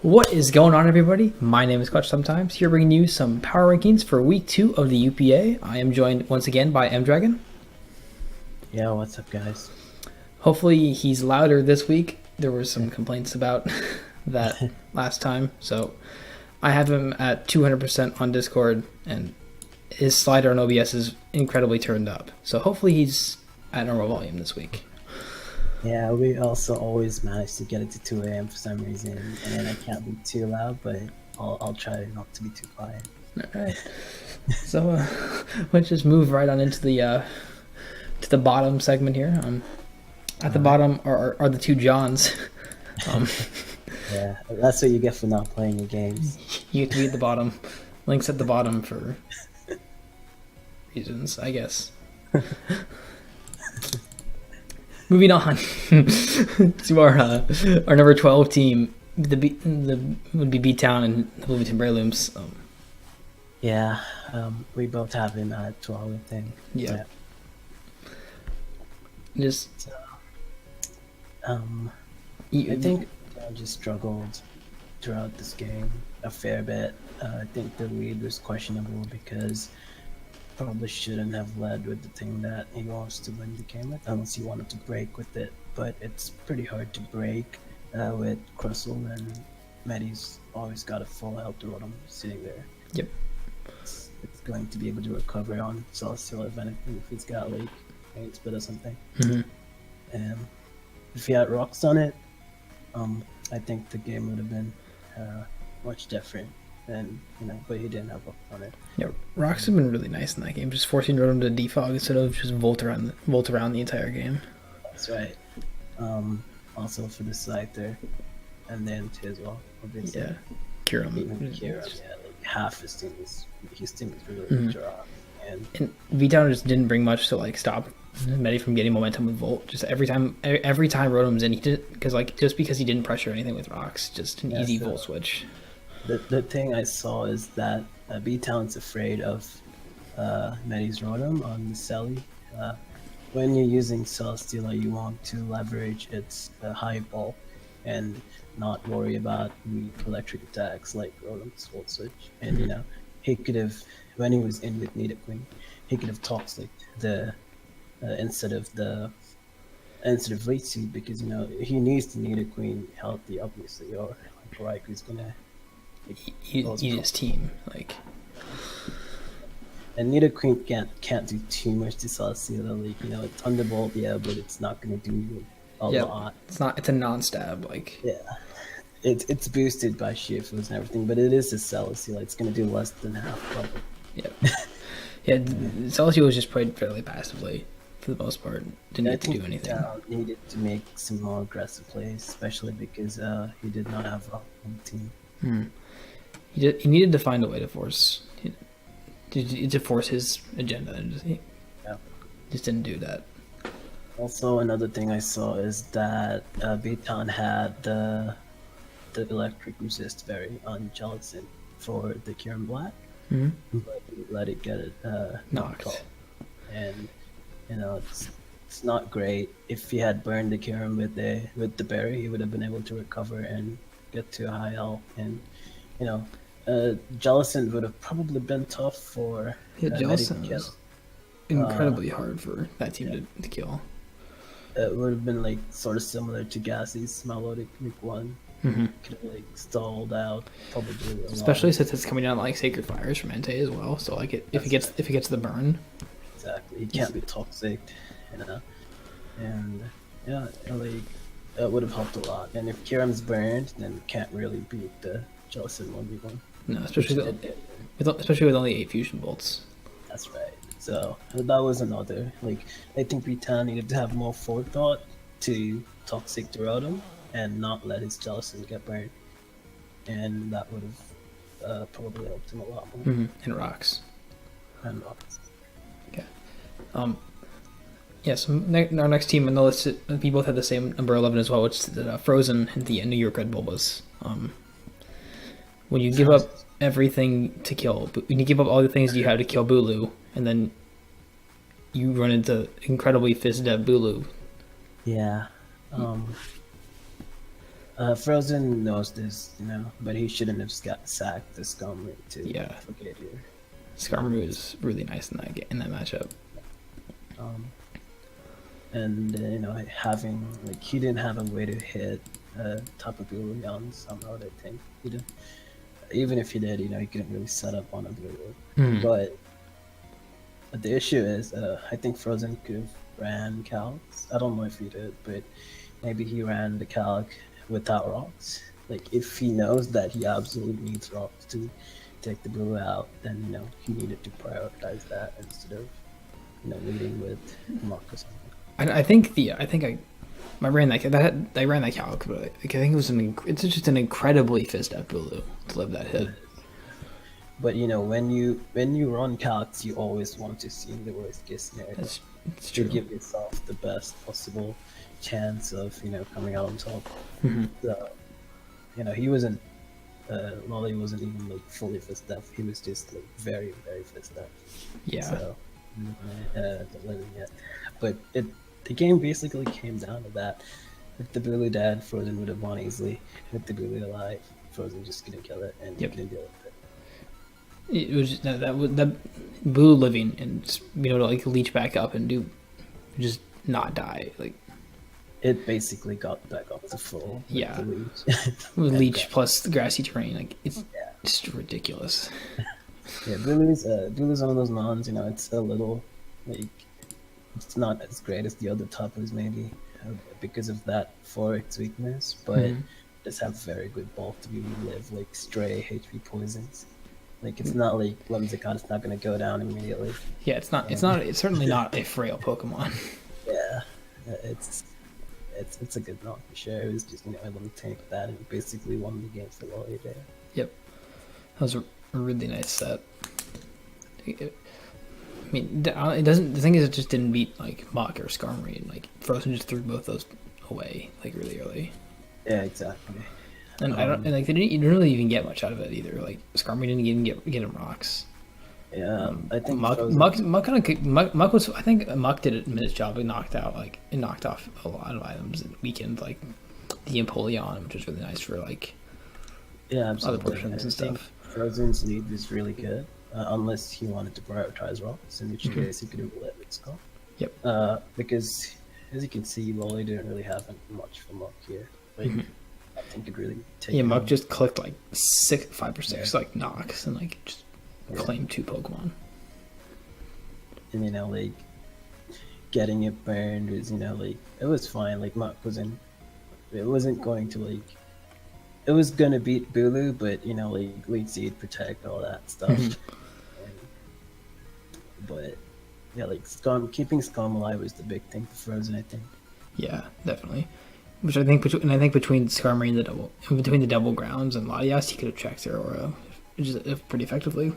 What is going on, everybody? My name is Clutch Sometimes, here bringing you some power rankings for week 2 of the UPA. I am joined once again by M Dragon. Yeah, what's up, guys? Hopefully he's louder this week. There were some complaints about that last time, so I have him at 200% on Discord, and his slider on OBS is incredibly turned up. So hopefully he's at normal volume this week. Yeah, we also always manage to get it to 2 a.m. for some reason, and I can't be too loud, but I'll try not to be too quiet. All right. So let's just move right on into the to the bottom segment here. At the bottom are the two Johns. Yeah, that's what you get for not playing your games. You have to be at the bottom. Links at the bottom for reasons, I guess. Moving on to our number 12 team, would be B-Town and the Bloomington Heirlooms. Yeah, we both have him at 12, I think. Yeah. Just I think I just struggled throughout this game a fair bit. I think the lead was questionable because probably shouldn't have led with the thing that he wants to win the game with, unless he wanted to break with it. But it's pretty hard to break with Crustle, and Medi's always got a full health rotom sitting there. Yep. It's going to be able to recover on Celestial if anything, if he's got like pain split or something. Mm-hmm. And if he had rocks on it, I think the game would have been much different. And but he didn't have rocks on it. Yeah, rocks have been really nice in that game, just forcing Rotom to defog instead of just volt around the entire game. That's right. Also for the Scyther, and then T as well, obviously. Yeah, Kyurem. Even Kyurem, yeah, like half his team is really dry. And V-Town just didn't bring much to like stop Medi from getting momentum with Volt. Just every time Rotom's in, he did just because he didn't pressure anything with rocks, just an easy Volt switch. The thing I saw is that B-Town's afraid of Medi's Rotom on the Selly. When you're using Celesteela, you want to leverage its high ball and not worry about weak electric attacks like Rotom's Volt Switch. And he could have, when he was in with Nidoqueen, he could have Toxic the instead of Leech Seed, because he needs the Nidoqueen healthy, obviously, or like Raiku's gonna eat his team like. And Nidoqueen can't do too much to Celesteela. Like it's Thunderbolt, yeah, but it's not gonna do a lot. It's a non-stab, like. Yeah, it's boosted by sheer foods and everything, but it is a Celesteela. It's gonna do less than half probably. Yeah, Celesteela was just played fairly passively for the most part. Didn't need to do anything. Needed to make some more aggressive plays, especially because he did not have a home team. He needed to find a way to force his agenda, and just didn't do that. Also, another thing I saw is that B-Town had the electric resist berry on Jellicent for the Kyurem Black, but he let it get it knocked off. And it's not great. If he had burned the Kyurem with the berry, he would have been able to recover and get to a high health. And Jellicent would have probably been tough for Jellicent was incredibly hard for that team to kill. It would have been like sort of similar to Gassie's Melodic week 1. Could have like stalled out probably, especially since it's coming down like Sacred Fires from Entei as well. So like if he gets the burn, exactly, he can't be toxic, and like that would have helped a lot. And if Kyurem's burned, then we can't really beat the Jellicent 1v1. No, especially with only 8 fusion bolts. That's right. So that was another, like, I think B-Town needed to have more forethought to toxic the Rotom and not let his Jellicent get burned, and that would have probably helped him a lot more. And rocks. Okay. So our next team on the list, we both had the same number 11 as well, which is the Frozen and the New York Red Bulbas. When you give up everything to kill, when you give up all the things you have to kill Bulu, and then you run into incredibly Fizz Dev Bulu. Yeah. Frozen knows this, but he shouldn't have got sacked this Comrie to Yeah, forget here. Skarmory was really nice in that matchup. Um, and having like he didn't have a way to hit Tapu Bulu on some road. I think he did. Even if he did, he couldn't really set up on a blue road. Hmm. But the issue is, I think Frozen could have ran calcs. I don't know if he did, but maybe he ran the calc without rocks. Like if he knows that he absolutely needs rocks to take the blue out, then he needed to prioritize that instead of leading with Muck or something. I think I ran that calc, but I think it's just an incredibly fist up Bulu to live that hit. But when you run calcs, you always want to see the worst case scenario. It's to true. give yourself the best possible chance of coming out on top. Mm-hmm. So he wasn't. Lolly wasn't even like fully fist up. He was just like very very fist up. Yeah. So living yet, but the game basically came down to that. If the Bulu died, Frozen would have won easily. With the Bulu alive, Frozen just couldn't kill it and Yep. couldn't deal with it. It was just, that Bulu living and to like leech back up and just not die like. It basically got back up to full. Yeah. The leech. With leech plus the grassy terrain, like it's Yeah. just ridiculous. Yeah, Bulu's one of those mons. It's a little like it's not as great as the other toppers maybe because of that 4x weakness, but Mhm. does have very good bulk to be able to live like stray HP poisons. Like it's not like Whimsicott is not going to go down immediately. Yeah, it's not. It's certainly not a frail Pokemon. Yeah, it's a good knock for sure. It was just able to tank that and basically won the game for Lolly there. Yep, that was a really nice set. I mean, it doesn't. The thing is, it just didn't beat like Mach or Skarmory, and like Frozen just threw both those away like really early. Yeah, exactly. And I don't. And like you didn't really even get much out of it either. Like Skarmory didn't even get him rocks. Yeah, I think Muck was. I think Muck did a minute job. He knocked off a lot of items and weakened like the Empoleon, which was really nice for like Yeah, other absolutely. portions and I think stuff. Frozen's lead was really good, unless he wanted to prioritize rocks, in which case he could have let it go. Yep. Because as you can see, Lolly didn't really have much for Muck here. Like, I think it really take. Yeah, Muck just clicked like 5 or 6 like knocks and like just claimed 2 Pokemon. And like getting it burned was like it was fine. Like Muck wasn't. It wasn't going to like. It was gonna beat Bulu, but like lead seed, protect, all that stuff. But yeah, like keeping Scum alive was the big thing for Frozen, I think. Yeah, definitely. Which I think between Skarmory and between the double grounds and Latias, he could have tracked their aura just pretty effectively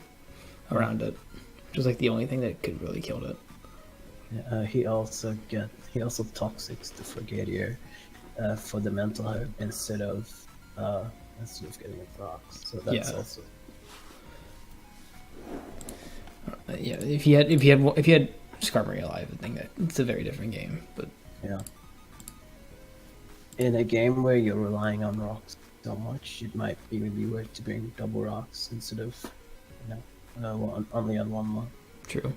around it. Which was like the only thing that could really killed it. Yeah, he also toxics the Frigadier for the mental herb instead of getting it rocks. So that's also. Yeah, if he had Skarmory alive, I think that it's a very different game. But yeah, in a game where you're relying on rocks so much, it might even be worth to bring double rocks instead of only on one mod. True.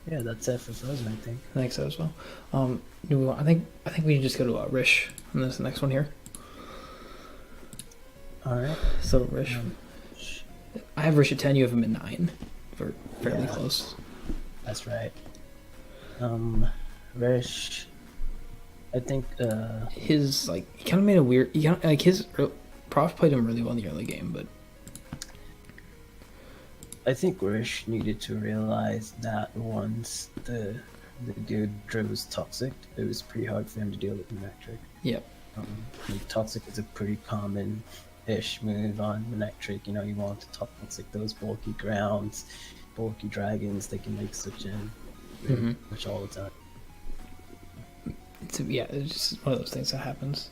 Yeah, that's it for Frozen, I think. I think so as well. I think we can just go to Rish on this next one here. All right. So Rish, I have Rish at 10. You have him at 9. We're fairly close. That's right. Rish, I think his he kind of made a weird. His Prof played him really well in the early game, but I think Rish needed to realize that once the dude Drew was toxic, it was pretty hard for him to deal with Manectric. Yep. Toxic is a pretty common-ish move on Manectric. You want to toxic those bulky grounds, bulky dragons. They can make such in much all the time. It's just one of those things that happens.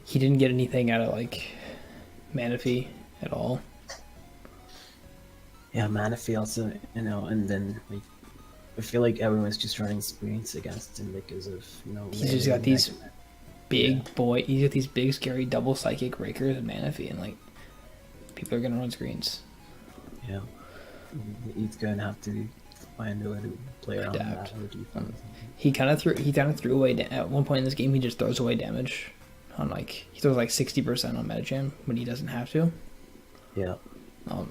He didn't get anything out of Manaphy at all. Yeah, Manaphy also, and then I feel like everyone's just running screens against him because of He's just got these he's got these big scary double psychic rakers and Manaphy, and like people are gonna run screens. Yeah, he's gonna have to find a way to play around Adapt. that. He kind of threw away at one point in this game. He just throws away damage on like he throws like 60% on Metagem when he doesn't have to. Yeah.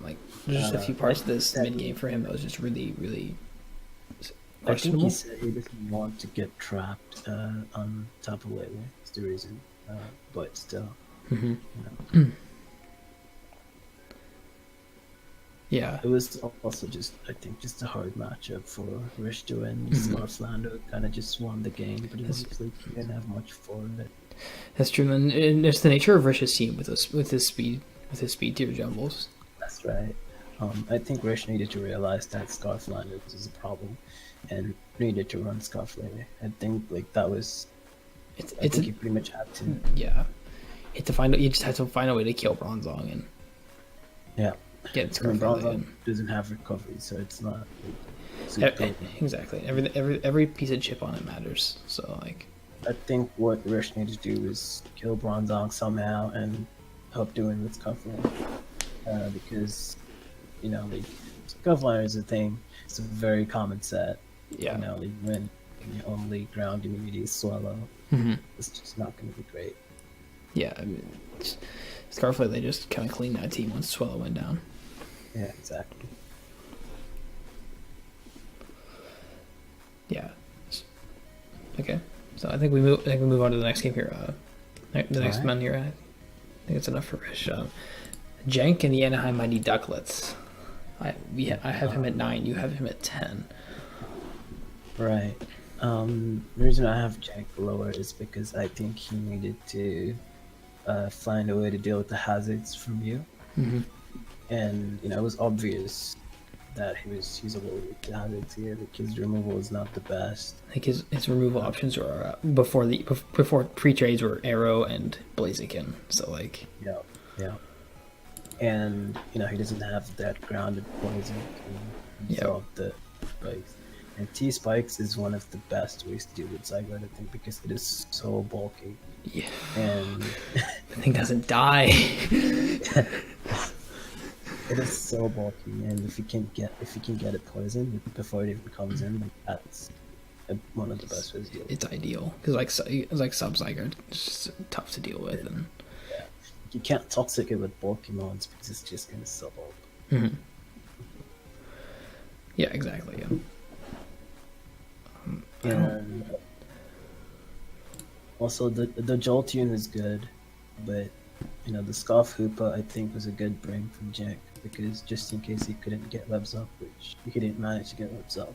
Like there's just a few parts of this mid game for him that was just really I think questionable. he said he doesn't want to get trapped on top of Lele. It's the reason, but still. Yeah, It was also just, I think, just a hard matchup for Rishto and Scarflando. Kind of just won the game, but it looks like he didn't have much for it. that's true. And it's the nature of Rish's team with his speed tier jumbles. That's right. I think Rish needed to realize that Scarflando was a problem, and needed to run Scarflando. I think like that was. I think he pretty much had to. Yeah, you just had to find a way to kill Bronzong and get Bronzong doesn't have recovery, so it's not. Like, exactly. Every piece of chip on it matters. So like, I think what Rish needed to do is kill Bronzong somehow and help doing with Scuffliner, because like Scuffliner is a thing. It's a very common set. Yeah. Like when your only ground immunity is Swallow, it's just not going to be great. Yeah, I mean, Scarfly, they just kind of cleaned that team once Swallow went down. Yeah, exactly. Yeah. Okay, so I think we move on to the next game here. The next man here. I think it's enough for Rish. Jank and the Anaheim Mighty Ducklets. I have him at 9. You have him at 10. Right. The reason I have Jank lower is because I think he needed to find a way to deal with the hazards from you. And it was obvious that he's a little weak to hazards here. Like his removal is not the best. I think his removal options were before pre-trades were Arrow and Blaziken. So like yeah. And he doesn't have that grounded poison to absorb the spikes. And T spikes is one of the best ways to deal with Zygarde, I think, because it is so bulky. Yeah. And the thing doesn't die. It is so bulky, and if you can get it poisoned before it even comes in, like that's one of the best ways to deal with it. It's ideal because like sub Zygarde, it's just tough to deal with, and you can't toxic it with bulky mons because it's just gonna sub up. Yeah, exactly. Yeah. And also the Jolteon is good, but the Scoff Hoopa I think was a good bring from Jack, because just in case he couldn't get webs up, which he didn't manage to get webs up.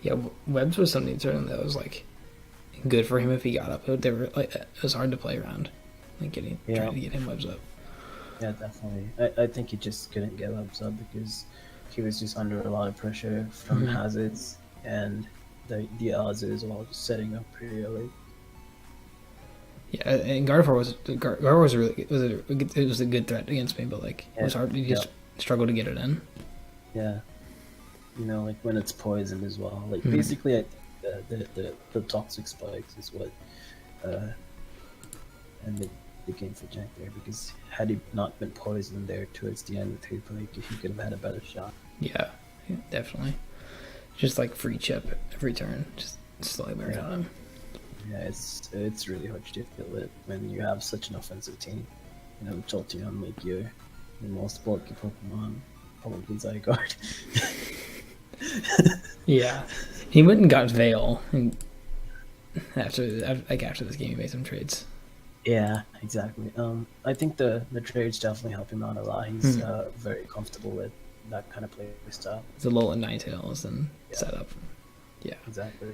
Yeah, webs was something certain that was like good for him if he got up. They were like it was hard to play around, like trying to get him webs up. Yeah, definitely. I think he just couldn't get webs up because he was just under a lot of pressure from hazards, and the odds as well just setting up pretty early. Yeah, and Gardevoir was it was a good threat against me, but like it was hard. You just struggled to get it in. Yeah, like when it's poisoned as well. Like basically, I think the toxic spikes is what ended the game for Jack there, because had he not been poisoned there towards the end with Hoopa, like, he could have had a better shot. Yeah, definitely. Just like free chip every turn, just slowly wear on him. Yeah, it's really hard to feel it when you have such an offensive team. Jolteon, like your most bulky Pokemon, probably Zygarde. Yeah, he went and got Veil, and after this game, he made some trades. Yeah, exactly. I think the trades definitely help him out a lot. He's very comfortable with that kind of play style. It's a Alolan Ninetales and setup. Yeah, exactly.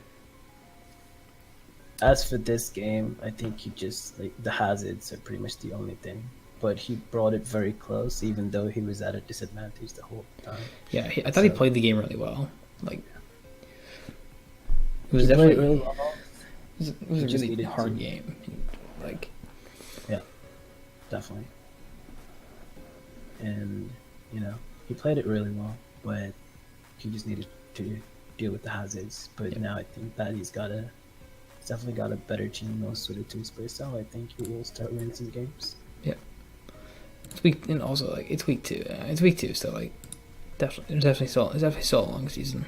As for this game, I think he just the hazards are pretty much the only thing. But he brought it very close, even though he was at a disadvantage the whole time. Yeah, I thought he played the game really well. Like, it was definitely really well. It was a really hard game. Like, yeah, definitely. And he played it really well, but he just needed to deal with the hazards. But now I think that he's definitely got a better team, more suited to his play style. I think he will start winning some games. Yeah. It's week, and also like it's week 2. It's week 2, so like it's definitely still a long season.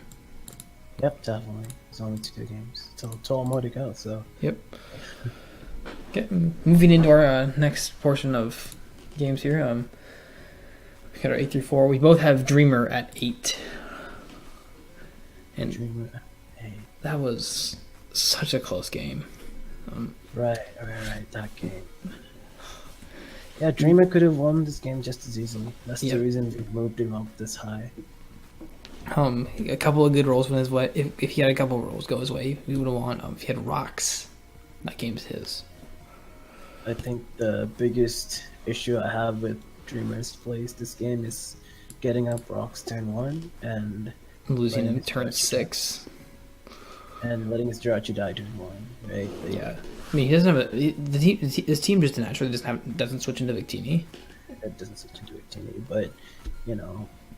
Yep, definitely. It's only 2 games. Still 12 more to go. So. Yep. Okay, moving into our next portion of games here. We got our 8 through 4. We both have Dreamer at 8, and Dreamer, hey. That was such a close game. Right. That game. Yeah, Dreamer could have won this game just as easily. That's the reason we moved him up this high. A couple of good rolls went his way. If he had a couple of rolls go his way, we would have won. If he had rocks, that game's his. I think the biggest issue I have with Dreamer's plays this game is getting up rocks turn 1 and losing him turn 6. And letting his Jirachi die turn 1, right? Yeah. I mean, he doesn't have his team just naturally doesn't switch into Victini. It doesn't switch into Victini, but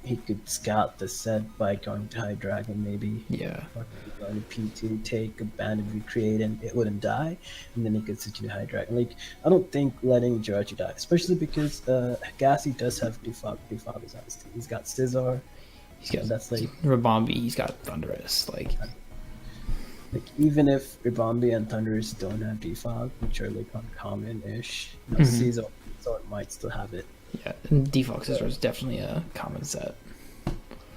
he could scout the set by going to High Dragon, maybe. Yeah. Or going to P2, take a banded recreate, and it wouldn't die, and then he could switch into High Dragon. Like, I don't think letting Jirachi die, especially because Gassi does have defog. Defog is on his team. He's got Scizor. He's got that's like Rabombi. He's got Thunderous. Like even if Ribombi and Thunderous don't have defog, which are like uncommon-ish, Scizor might still have it. Yeah, and Defog Scizor is definitely a common set.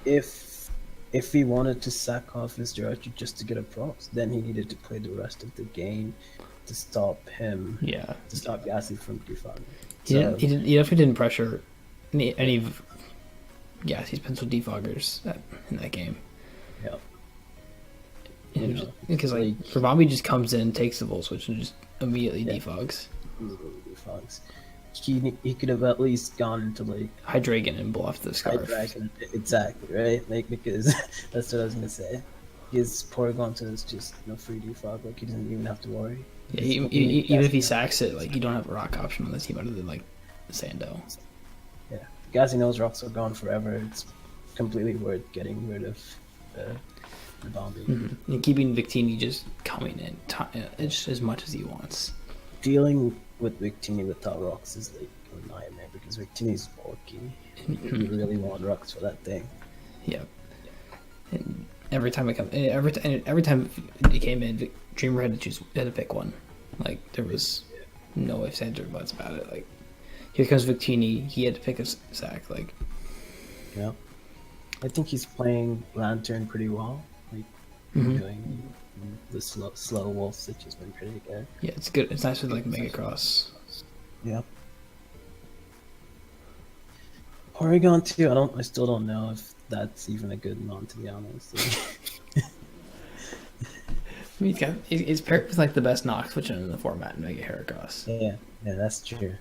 If he wanted to sack off his Jirachi just to get a procs, then he needed to play the rest of the game to stop him. Yeah. To stop Gassi from defogging. He definitely didn't pressure any of Gassi's pencil defoggers in that game. Yeah. Because like Rabombi just comes in, takes the Volt Switch, and just immediately defogs. Defogs. He could have at least gone into like Hydreigon and blow off the Scarf. Exactly, right? Like, because that's what I was gonna say. His Porygon is just free defog. Like, he doesn't even have to worry. Yeah, even if he sacks it, like, you don't have a rock option on the team other than like Sando. Yeah, Gassi knows rocks are gone forever. It's completely worth getting rid of the Bombi. Mm-hmm. And keeping Victini just coming in just as much as he wants. Dealing with Victini without rocks is like a nightmare because Victini's bulky. You really want rocks for that thing. Yeah. And every time it came in, Dreamer had to pick one. Like, there was no ifs, ands, or buts about it. Like, here comes Victini. He had to pick a sack. Like, yeah, I think he's playing Lantern pretty well. Like, doing the slow wolf stitch has been pretty good. Yeah, it's good. It's nice with like Mega Cross. Yep. Porygon too. I still don't know if that's even a good mon, to be honest. I mean, he's paired with like the best Nox switching in the format in Mega Heracross. Yeah, that's true.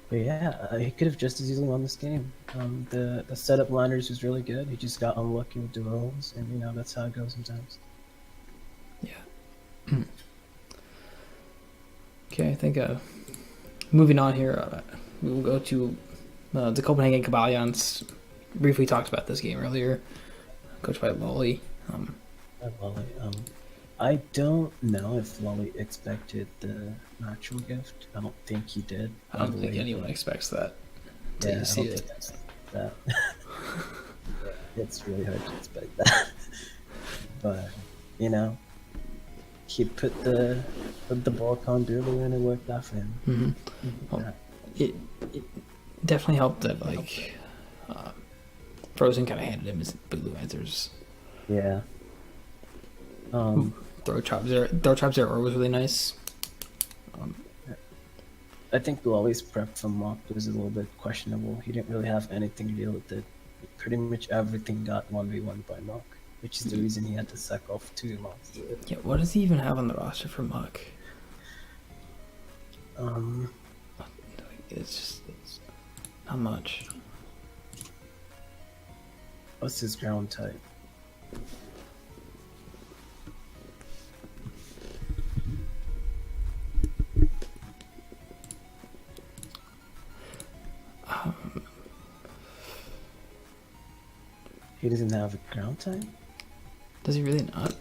But yeah, he could have just as easily won this game. The setup liners was really good. He just got unlucky with the rolls, and that's how it goes sometimes. Yeah. Okay, I think moving on here, we'll go to the Copenhagen Cabalions. Briefly talked about this game earlier, coached by Lolly. I don't know if Lolly expected the natural gift. I don't think he did. I don't think anyone expects that. Yeah, you see it. That. It's really hard to expect that. But he put the ball on early and it worked out for him. Mm-hmm. Well, it definitely helped that like Frozen kind of handed him his Bulu answers. Yeah. Throw Chop Zero was really nice. I think Lolly's prep from Mock was a little bit questionable. He didn't really have anything to deal with it. Pretty much everything got 1v1 by Mock, which is the reason he had to sack off 2 Mocks. Yeah, what does he even have on the roster for Mock? It's not much. What's his ground type? He doesn't have a ground type? Does he really not?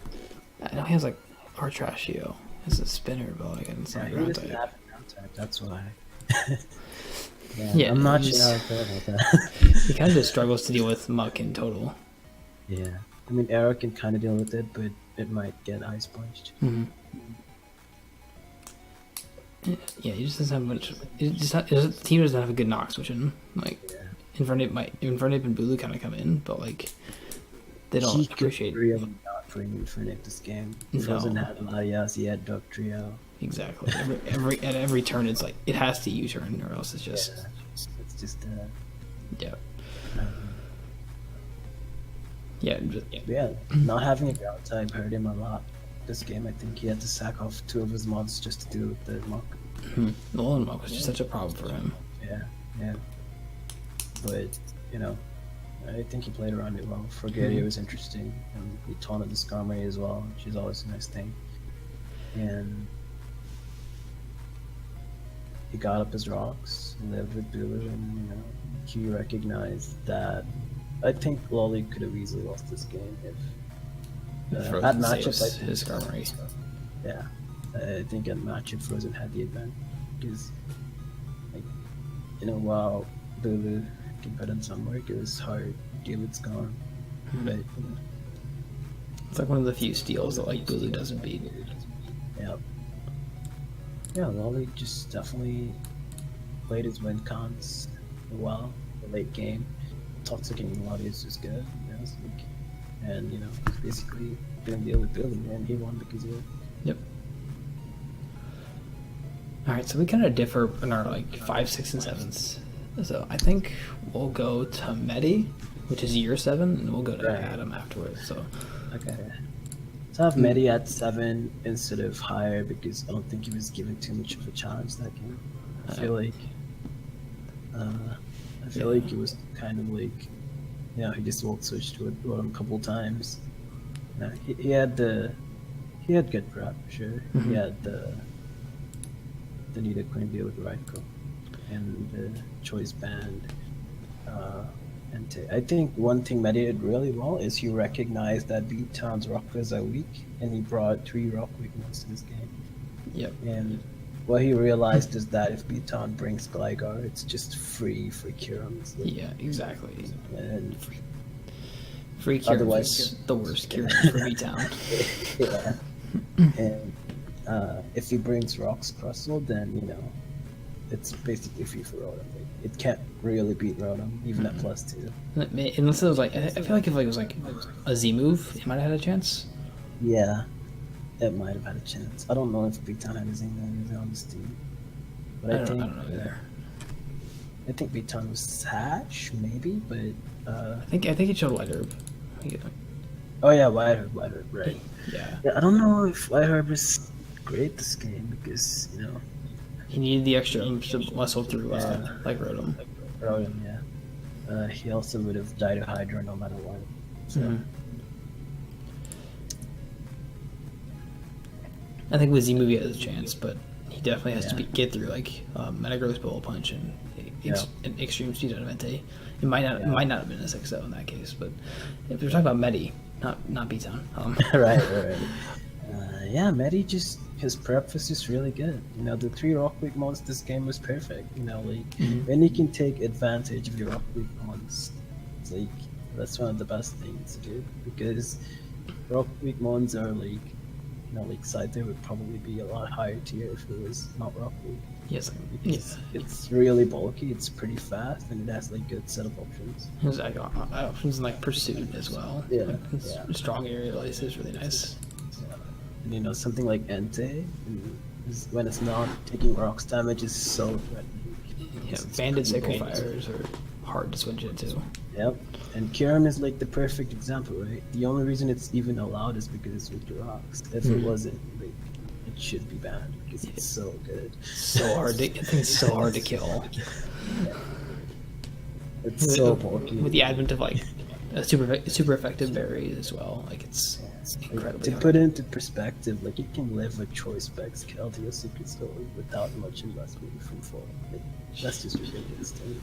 I know he has like Artrashio. It's a spinner, but like it's not Yeah, a he ground doesn't type. have a ground type, that's why. Yeah, I'm not he's- sure how I feel about that. He kind of just struggles to deal with muck in total. Yeah. I mean, Arrow can kind of deal with it, but it might get ice punched. Mm-hmm. Yeah, he just doesn't have much. The team doesn't have a good knock switch in him. Like Yeah. Infernape and Bulu kind of come in, but like they don't He appreciate. could really not bring Infernape this game. Frozen No. had Latias, he had Dog Trio. Exactly. At every turn, it's like it has to U-turn, or else it's just Yeah. It's just, yeah. um, Yeah, yeah, not having a ground type hurt him a lot. This game, I think he had to sack off 2 of his mods just to deal with the muck. the Alolan Muck was just such a problem for him. Yeah. But, you know, I think he played around it well. Forgetti was interesting, and he taunted the Skarmory as well, which is always a nice thing. And he got up his rocks, lived with Bulu, and, you know, he recognized that I think Lolly could have easily lost this game if Frozen at matchup, saves I think, his Skarmory. yeah, I think at matchup Frozen had the advantage because, like, you know, while Bulu can put in some work, it was hard to deal with Skarm. But, you know, It's like one of the few steals that like Bulu doesn't beat. yeah, Lolly just definitely played his win cons well the late game. Toxic and Lolly is just good, you know, it's like, and you know, basically didn't deal with Billy, and he won because of it. Yep. All right, so we kind of differ in our like 5, 6, and 7s. So I think we'll go to Medi, which is year 7, and we'll go to Right. Adam afterwards. So Okay. So I have Medi at 7 instead of higher because I don't think he was given too much of a challenge that game. I feel like it was kind of like, you know, he just volt switched with Rotom a couple times. You know, he had good prep, sure. Mhm. He had the Nidoqueen deal with Raikou and the choice band. I think one thing Medi did really well is he recognized that B-Town's Rockers are weak, and he brought 3 Rock weak ones to this game. yep. And what he realized is that if B-Town brings Gligar, it's just free for Kyurem. Yeah, exactly. And Free Kyurem Otherwise- is the worst Kyurem for V-Town. yeah. And if he brings Rocks Crustle, then, you know, it's basically free for Rotom. Like, it can't really beat Rotom, even at +2. Unless it was like, I feel like if it was like a Z move, it might have had a chance. Yeah, it might have had a chance. I don't know if B-Town had his name on this team. But I don't know either. I think B-Town was Sash, maybe, but I think it showed Light Herb. oh yeah, White Herb, right. Yeah. Yeah, I don't know if White Herb is great this game because, you know, He needed the extra to muscle through like Rotom. Rotom, yeah. He also would have died of Hydra no matter what. So Mhm. I think with Z move he has a chance, but he definitely has to get through like Metagross Bullet Punch and an Extreme Speed out of Entei. It might not have been a 6-0 in that case, but if we're talking about Medi, not B-Town. right. Yeah, Medi just his prep was just really good. You know, the 3 Rock Weak mons this game was perfect. You know, like when you can take advantage of your Rock Weak mons, it's like that's one of the best things to do because Rock Weak mons are like, you know, like Scyther would probably be a lot higher tier if it was not Rock Weak. Yes, Because it's really bulky, it's pretty fast, and it has like good setup options. There's like options in like Pursuit as well. Yeah, Like, strong aerial ice is really nice. And you know, something like Entei, when it's not taking rocks damage, is so threatening. Yeah, It's Bandit pretty Sacred bulky. Fires are hard to switch into. Yep. And Kyurem is like the perfect example, right? The only reason it's even allowed is because it's with the rocks. If it wasn't, like, it should be banned because it's so good. So hard to, I think it's so hard to kill. It's so bulky. With the advent of like a super effective berry as well, like it's incredibly To hard. put it into perspective, like you can live with choice specs kill to your secret story without much investment from full. Like, that's just ridiculous to me.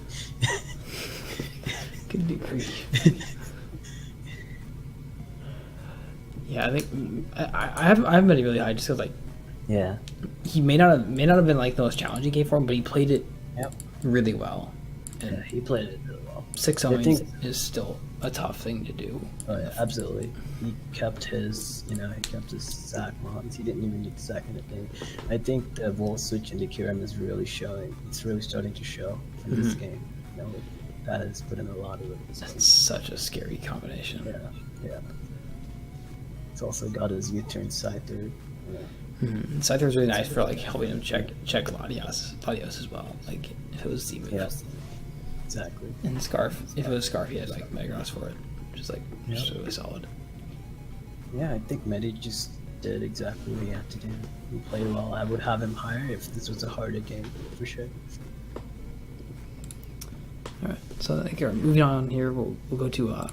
Good degree. Yeah, I think I haven't been really high just because like Yeah. he may not have been like the most challenging game for him, but he played it Yep. really well. Yeah, And he played it really well. 6 I think. is still a tough thing to do. Oh yeah, absolutely. He kept his, he kept his sack mons. He didn't even need to sack anything. I think the wall switch into Kiram is really showing. It's really starting to show in this game. That has put in a lot of resistance. That's such a scary combination. Yeah. It's also got his U-turn Scyther. Scyther was really nice for like helping him check Latios as well. Like if it was Z move. Yeah. Exactly. And Scarf, if it was Scarf, he had like Megaros for it, just really solid. Yeah, I think Medi just did exactly what he had to do. He played well. I would have him higher if this was a harder game, for sure. All right, so I think moving on here, we'll go to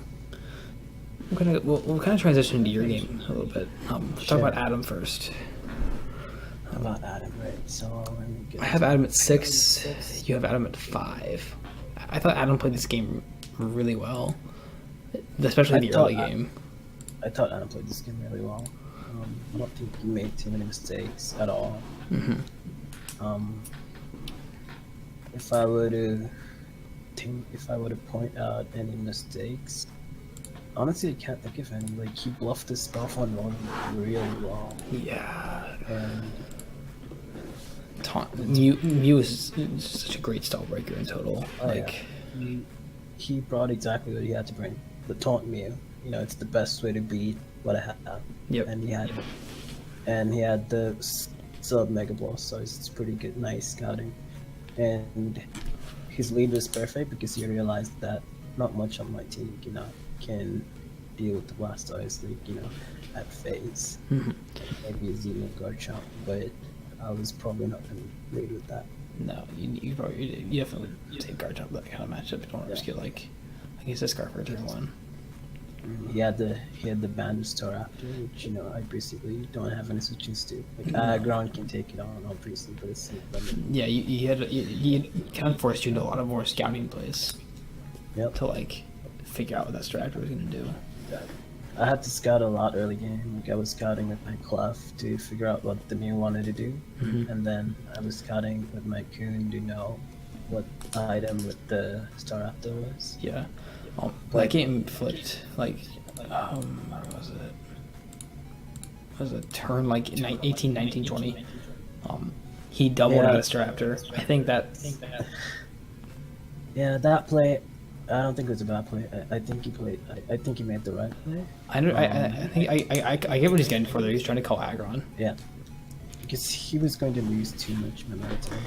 we'll kind of transition into your game a little bit. Let's talk about Adam first. How about Adam, right? So I have Adam at 6. You have Adam at 5. I thought Adam played this game really well, especially the early game. I thought Adam played this game really well. I don't think he made too many mistakes at all. If I were to point out any mistakes, honestly, I can't think of any. Like, he bluffed his stuff on Ronan really well. Yeah. And Mew is such a great style breaker in total. He brought exactly what he had to bring. The taunt Mew. It's the best way to beat what I have. Yep. And he had the sub Mega Blast, so it's pretty good, nice scouting. And his lead was perfect because he realized that not much on my team, can deal with the Blastoise, at phase. Maybe a Z-move guard chomp, but I was probably not going to lead with that. No, you definitely take guard chomp that kind of matchup. You don't want to risk it like against a Scarf or turn 1. He had the Bandit Star after, which I basically don't have any switches to. Like Aggron can take it on obviously, but it's yeah. He kind of forced you into a lot of more scouting plays. Yep. To like figure out what that Staraptor was going to do. Yeah. I had to scout a lot early game. Like I was scouting with my Clef to figure out what the Mew wanted to do, and then I was scouting with my Coon to know what item with the Staraptor was. Yeah. That game flipped like what was it? It was a turn like 18, 19, 20. He doubled out a Staraptor. I think that. Yeah, that play. I don't think it was a bad play. I think he played. I think he made the right play. I think I get what he's getting for there. He's trying to call Aggron. Yeah, because he was going to lose too much momentum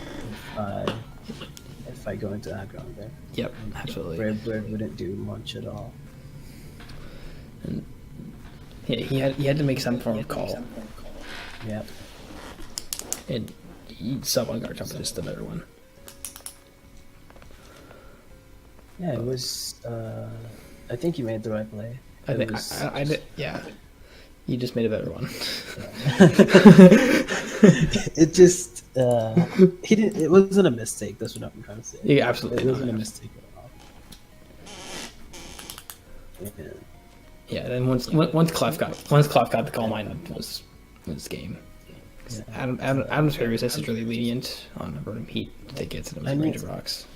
if I go into Aggron there. Yep, absolutely. Bird wouldn't do much at all. And yeah, he had to make some form of call. Yep. And sub on guard jump is just the better one. Yeah, it was. I think you made the right play. I did. Yeah, you just made a better one. It just. He didn't. It wasn't a mistake. That's what I'm trying to say. Yeah, absolutely. It wasn't a mistake at all. Yeah. Then once Clef got the call mine was game. Yeah. Adam's fairy resist is really lenient on Rotom Heat to take it to the range of rocks.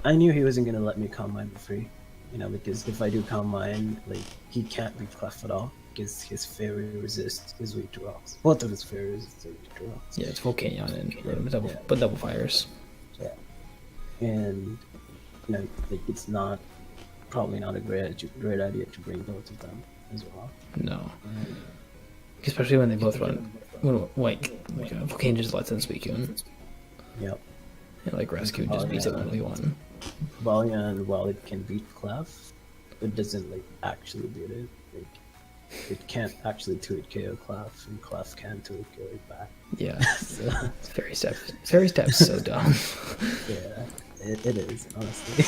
I knew he wasn't gonna let me calm mine for free, because if I do calm mine, like he can't beat Clef at all because his fairy resist is weak to rocks. Both of his fairy resists are weak to rocks. Yeah, it's Volcanion and Rotom, but double fires. Yeah, and like it's probably not a great idea to bring both of them as well. No, especially when they both run. Volcanion just lets in Suicune. Yep. And like Rescue just beats it 1v1. Valiant, while it can beat Clef, it doesn't actually beat it. It can't actually 2-hit KO Clef, and Clef can 2-hit KO it back. Yeah. So. Fairy Step's so dumb. Yeah, it is, honestly.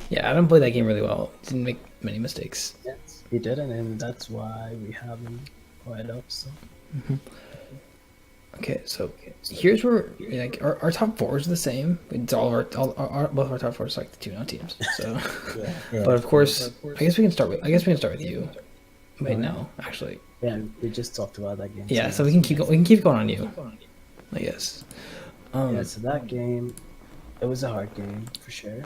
Yeah, Adam played that game really well. Didn't make many mistakes. Yes, he didn't, and that's why we have him quite up. So. Okay, so here's where our top 4 is the same. It's all both our top 4 is like the 2-0 teams. So, but of course, I guess we can start with you. Wait, no, actually. Yeah, we just talked about that game. Yeah, so we can keep going on you, I guess. Yeah, so that game, it was a hard game for sure.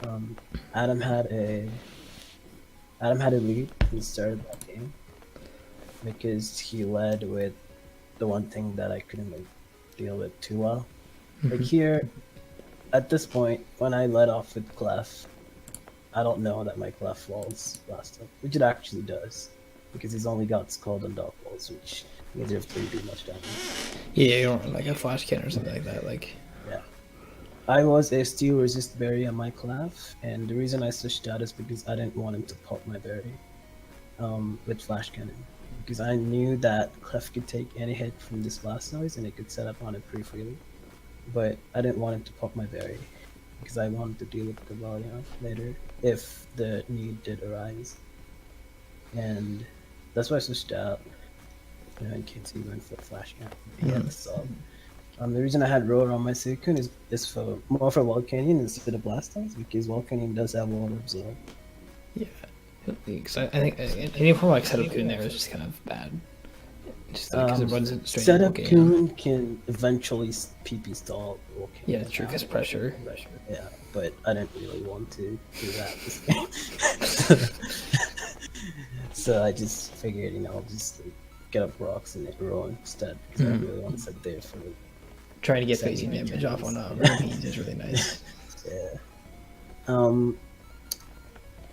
Um, Adam had a Adam had a lead at the start of that game because he led with the one thing that I couldn't like deal with too well. Like here, at this point, when I led off with Clef, I don't know that my Clef falls last up, which it actually does, because he's only got Scald and Dog Balls, which neither of them do much damage. Yeah, you don't like a flash cannon or something like that. Like, Yeah. I was a steel resist berry on my Clef, and the reason I switched out is because I didn't want him to pop my berry with flash cannon. Because I knew that Clef could take any hit from this blast noise and it could set up on it pretty freely. But I didn't want him to pop my berry because I wanted to deal with Cavalion later if the need did arise. And that's why I switched out. In case he went for flash cannon. He had the sub. The reason I had Roar on my Suicune is for more for Volcanion instead of Blastoise because Volcanion does have Water Absorb. yeah, because I think any form like setup in there is just kind of bad. Just because it runs it straight Setup into Coon can eventually PP stall Volcanion. Yeah, true, because pressure. Yeah, but I didn't really want to do that this game. So I just figured, I'll just get up rocks and roll instead because I really want to sit there for trying to get phasing damage off on repeats is really nice. Yeah.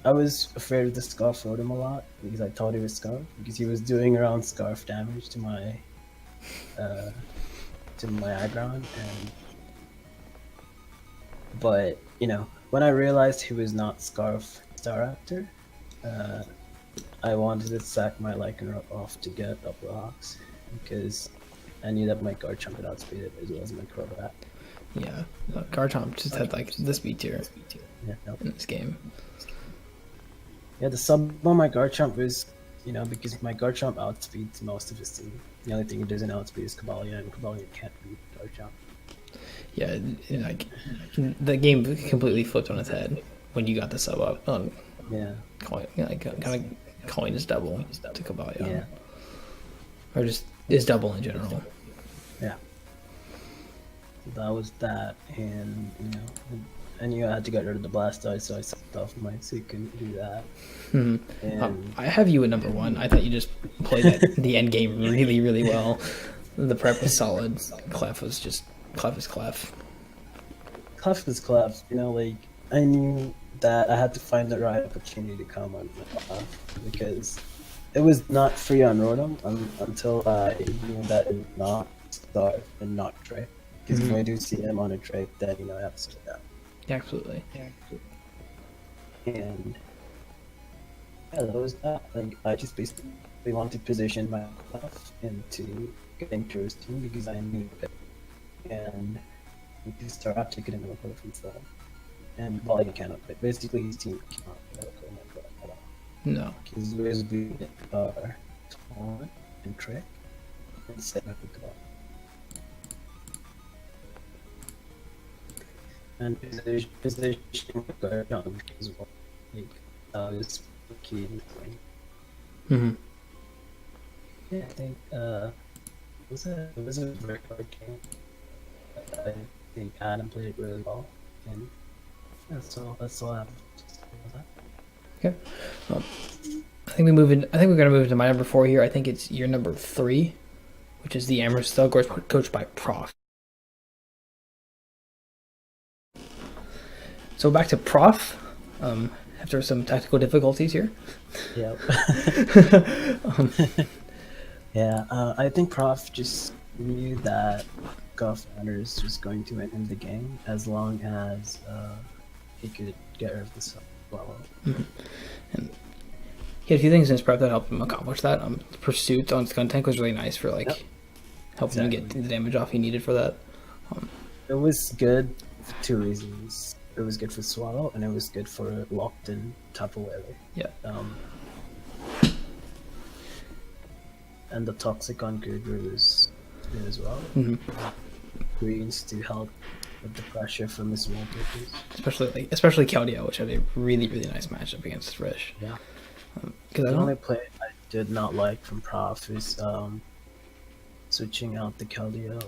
I was afraid of the Scarf Rotom a lot because I thought he was Scarf because he was doing around Scarf damage to my Aggron, but when I realized he was not Scarf Staraptor, I wanted to sack my Lycanroc off to get up rocks because I knew that my Garchomp would outspeed it as well as my Crobat. Yeah, Garchomp just had like the speed tier in this game. Yeah, the sub on my Garchomp was, because my Garchomp outspeeds most of his team. The only thing it doesn't outspeed is Cavalion, and Cavalion can't beat Garchomp. Yeah, like the game completely flipped on its head when you got the sub up on. Yeah. Kind of calling his double to Cavalion. Yeah. Or just is double in general. Yeah. So that was that, and I knew I had to get rid of the Blastoise, so I sucked off my Suicune to do that. And I have you at number 1. I thought you just played the end game really, really well. The prep was solid. Clef is Clef. Clef is Clef. I knew that I had to find the right opportunity to come on my Clef because it was not free on Rotom until I knew that it would not start and not trade. Because if I do see him on a trade, then I have to stay down. Yeah, absolutely. And that was that. I just basically wanted to position my Clef into getting to his team because I knew it. And to start out taking him away from himself. And Volley cannot, but basically his team cannot medical my Clef at all. No. His ways are Taunt and Trick and set up with Claw. And position Garchomp as well. That was key in the game. Yeah, I think it was a very hard game. I think Adam played it really well, and that's all I have to say about that. Okay. I think we're gonna move into my number 4 here. I think it's your number 3, which is the Amherst course coached by Prof. So back to Prof. After some technical difficulties here. Yep. I think Prof just knew that Golf Anders was going to win him the game as long as he could get rid of the sub level. And he had a few things in his prep that helped him accomplish that. Pursuit on Skuntank was really nice for helping him get the damage off he needed for that. It was good for 2 reasons. It was good for Swallow, and it was good for locked-in Tapu Lele. Yeah. And the Toxic on Gudru was good as well. Greens to help with the pressure from his wallpapers. Especially Keldeo, which had a really, really nice matchup against Frisch. Yeah. Because did not like from Prof is switching out the Keldeo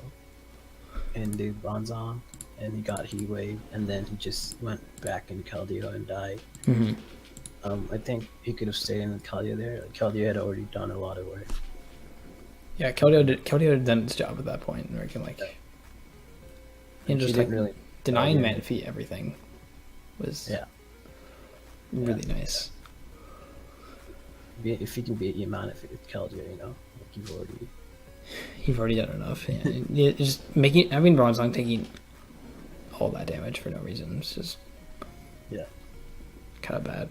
in the Bronzong, and he got Heat Wave, and then he just went back in Keldeo and died. Mm-hmm. I think he could have stayed in Keldeo there. Like, Keldeo had already done a lot of work. Yeah, Keldeo had done its job at that point, where he can like, and He just didn't like really denying yeah. Manaphy everything was Yeah. really nice. If he can beat Yamanif with Keldeo, like You've already done enough. Yeah, just having Bronzong taking all that damage for no reason is just kind of bad.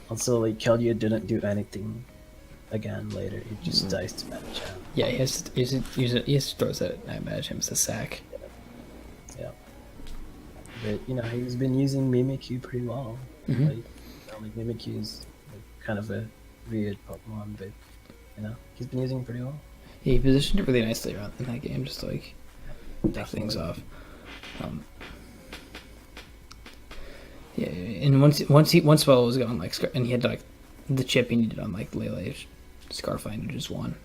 Also, like, Keldeo didn't do anything again later. He just diced Machamp. Yeah, he has to throw that at Machamp to sack. Yeah. But he's been using Mimikyu pretty well. Mm-hmm. Like Mimikyu is kind of a weird Pokemon, but he's been using it pretty well. Yeah, he positioned it really nicely around in that game, just to like take things off. Yeah, and once Spell was gone, like, and he had like the chip he needed on like Lele, Scarfinder just won.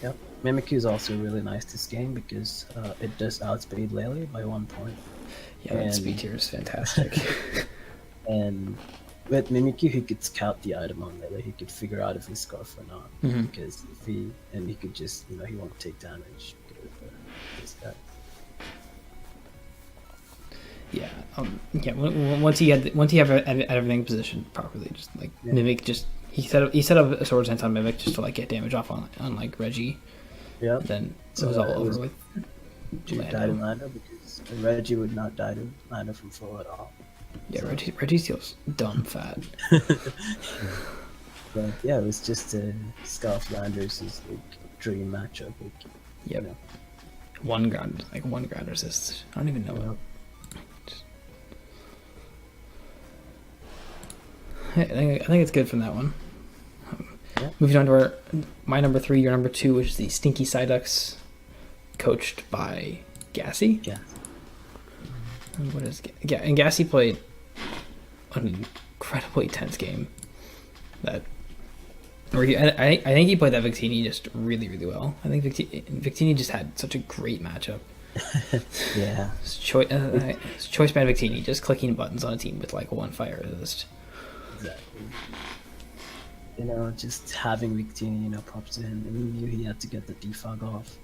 Yep. Mimikyu is also really nice this game because it does outspeed Lele by 1 point. Yeah, that speed tier is fantastic. And with Mimikyu, he could scout the item on Lele. He could figure out if he's Scarf or not. Mm-hmm. Because he could just, he won't take damage because of this guy. Yeah, once he have everything positioned properly, just like Mimic, just he set up a Sword Dance on Mimic just to like get damage off on like Reggie. Yeah. Then it was all over with. Die to Lando because Reggie would not die to Lando from full at all. Yeah, so. Reggie steals dumb fat. But yeah, it was just a Scarf Landers' like dream matchup. Like, yep. One ground resist. I don't even know it. I think it's good from that one. Moving on to my number 3, your number 2, which is the Stinky Psyducks, coached by Gassy. Yeah. And and Gassy played an incredibly tense game. I think he played that Victini just really, really well. I think Victini just had such a great matchup. Yeah. Choice man Victini just clicking buttons on a team with like 1 fire resist. Exactly. Just having Victini, props to him. And he knew he had to get the defog off.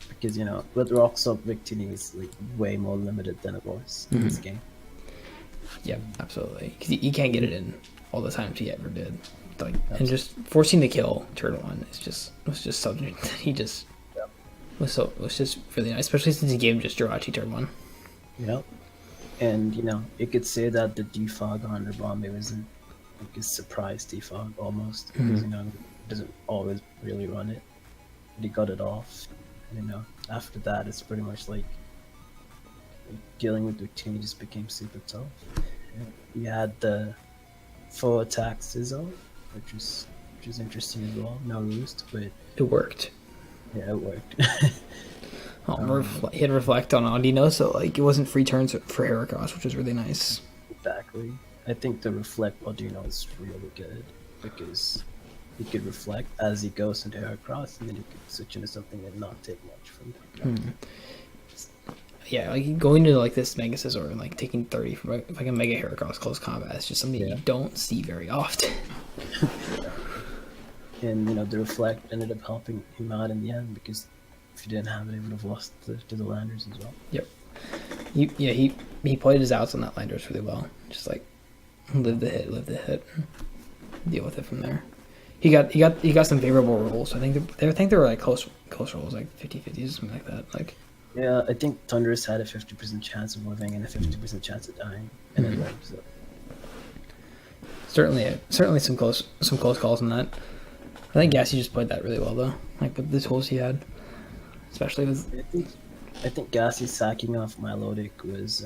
Because, with Rockstop, Victini is like way more limited than it was in this game. Yeah, absolutely. Because you can't get it in all the times he ever did. Like, and just forcing the kill turn 1 was just something that he just was just really nice, especially since he gave him just Jirachi turn 1. Yep. And you could say that the defog on the bomb wasn't like a surprise defog almost because he doesn't always really run it. But he got it off. And, after that it's pretty much like dealing with Victini just became super tough. He had the full attack sizzle, which was interesting as well. No roost, but it worked. Yeah, it worked. He had reflect on Audino, so like it wasn't free turns for Heracross, which was really nice. Exactly. I think the reflect Audino is really good because he could reflect as he goes into Heracross, and then he could switch into something and not take much from that. Yeah, like going into like this Mega Scissor and like taking 30 from like a Mega Heracross close combat is just something you don't see very often. And the reflect ended up helping him out in the end because if he didn't have it, he would have lost to the Landers as well. Yep. He played his outs on that Landers really well. Just like live the hit, deal with it from there. He got some favorable rolls. I think they were like close rolls, like 50-50s, something like that. Like. Yeah, I think Thunderous had a 50% chance of living and a 50% chance of dying, and it lived. So. Certainly some close calls on that. I think Gassy just played that really well though, like with the tools he had, especially with. I think Gassy sacking off Milotic was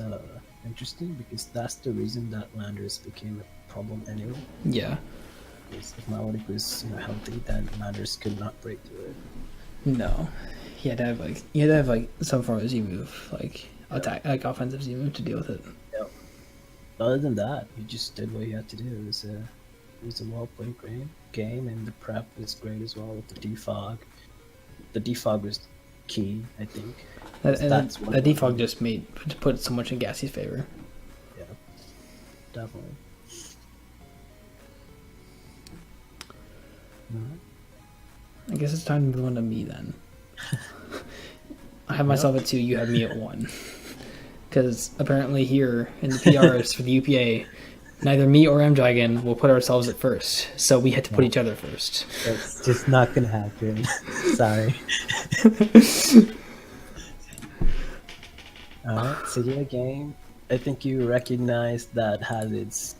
interesting because that's the reason that Landers became a problem anyway. Yeah. Because if Milotic was healthy, then Landers could not break through it. No, he had to have like some form of Z move, like attack, like offensive Z move to deal with it. Other than that, he just did what he had to do. It was a well played game. game, and the prep was great as well with the defog. The defog was key, I think. That's The defog just put so much in Gassie's favor. Yeah, definitely. I guess it's time to move on to me then. I have myself at 2, you have me at 1. Because apparently here in the PRs for the UPA, neither me or M-Dragon will put ourselves at first. So we had to put each other first. That's just not gonna happen. Sorry. Alright, so your game, I think you recognized that hazards,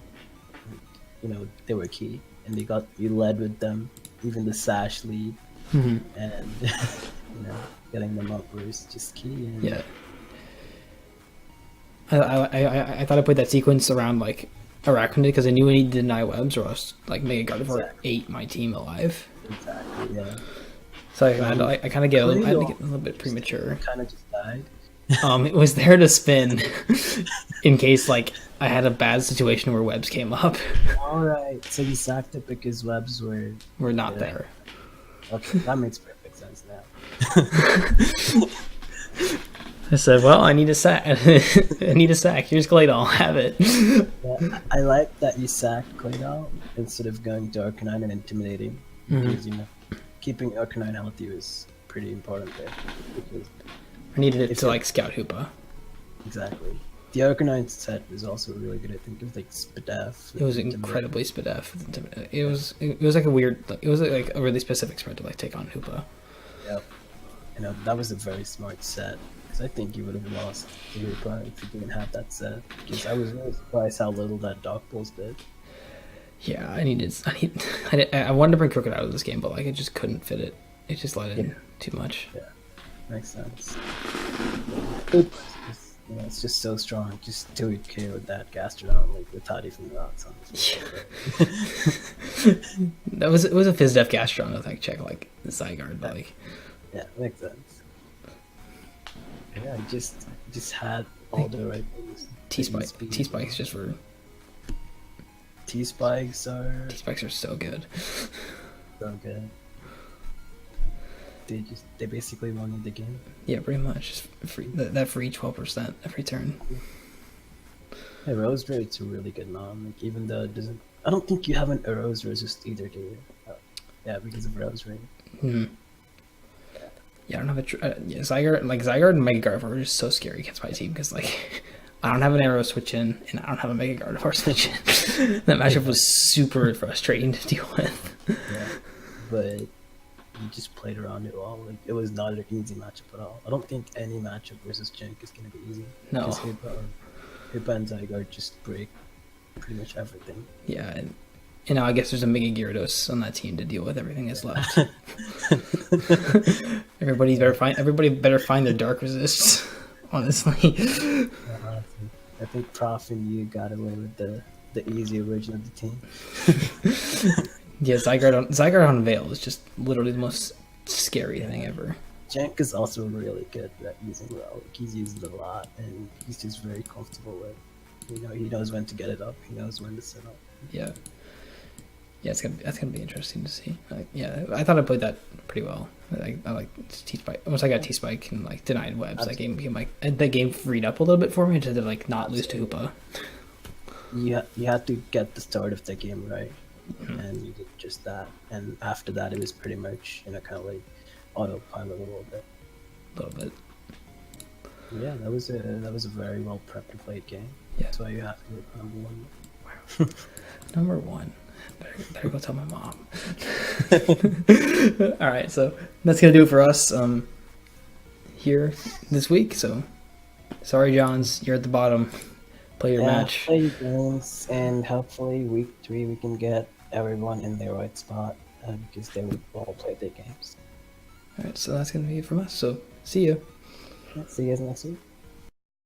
they were key, and you led with them, even the sash lead, and getting them up was just key. And yeah. I thought I put that sequence around like Arachnid because I knew I needed to deny webs or else like Mega Gardevoir ate my team alive. Exactly, yeah. So I kind of get a little bit premature. Kind of just died. It was there to spin in case like I had a bad situation where webs came up. Alright, so you sacked it because webs were not there. Okay, that makes perfect sense now. I said, well, I need a sack. I need a sack. Here's Claydol. Have it. Yeah, I like that you sacked Claydol instead of going to Arcanine and intimidating. Because, keeping Arcanine healthy was pretty important there. Because I needed it to like scout Hoopa. Exactly. The Arcanine set was also really good. I think it was like Spadef. It was incredibly Spadef. It was like a weird. It was like a really specific spread to like take on Hoopa. Yep. That was a very smart set. Because I think you would have lost to Hoopa if you didn't have that set. Because I was really surprised how little that Dark Pulse did. Yeah, I wanted to bring Crooked out of this game, but like I just couldn't fit it. It just let in too much. Yeah, makes sense. It's just so strong. Just 2-8K with that Gastrodon, like without even rocks on it. It was a Fizdef Gastrodon, I think, check like the Zygarde, but like. Yeah, makes sense. Yeah, just had all the right things. T-Spikes just were. T-Spikes are so good. So good. They basically won the game. Yeah, pretty much. Just free that free 12% every turn. Yeah, Rose Raid's a really good nom. Like even though it doesn't, I don't think you have an Rose Resist either, do you? Yeah, because of Rose Raid. Yeah, I don't have Zygarde and Mega Gardevoir are just so scary against my team because like I don't have an arrow switch in and I don't have a Mega Gardevoir switch in. That matchup was super frustrating to deal with. Yeah, but you just played around it well. Like it was not an easy matchup at all. I don't think any matchup versus Jink is gonna be easy. No. Because Hoopa and Zygarde just break pretty much everything. Yeah, and now I guess there's a Mega Gyarados on that team to deal with everything that's left. Everybody better find their dark resists. Honestly. I think Prof and you got away with the easy version of the team. Yeah, Zygarde on Veil is just literally the most scary thing ever. Jank is also really good at using Veil. Like, he's used it a lot, and he's just very comfortable with. He knows when to get it up. He knows when to set up. Yeah. Yeah, that's gonna be interesting to see. I thought I played that pretty well. I like T-Spike. Once I got T-Spike and like denied webs, that game became like that game freed up a little bit for me to like not lose to Hoopa. You had to get the start of the game right, and you did just that. And after that, it was pretty much kind of like autopilot a little bit. Yeah, that was a very well prepped and played game. Yeah. That's why you have to get number 1. Wow. Number 1. Better go tell my mom. All right, so that's gonna do it for us here this week. So sorry, Johns, you're at the bottom. Play your match. Play your games, and hopefully week 3 we can get everyone in their right spot because they would all play their games. All right, so that's gonna be it from us. So see you. See you guys next week.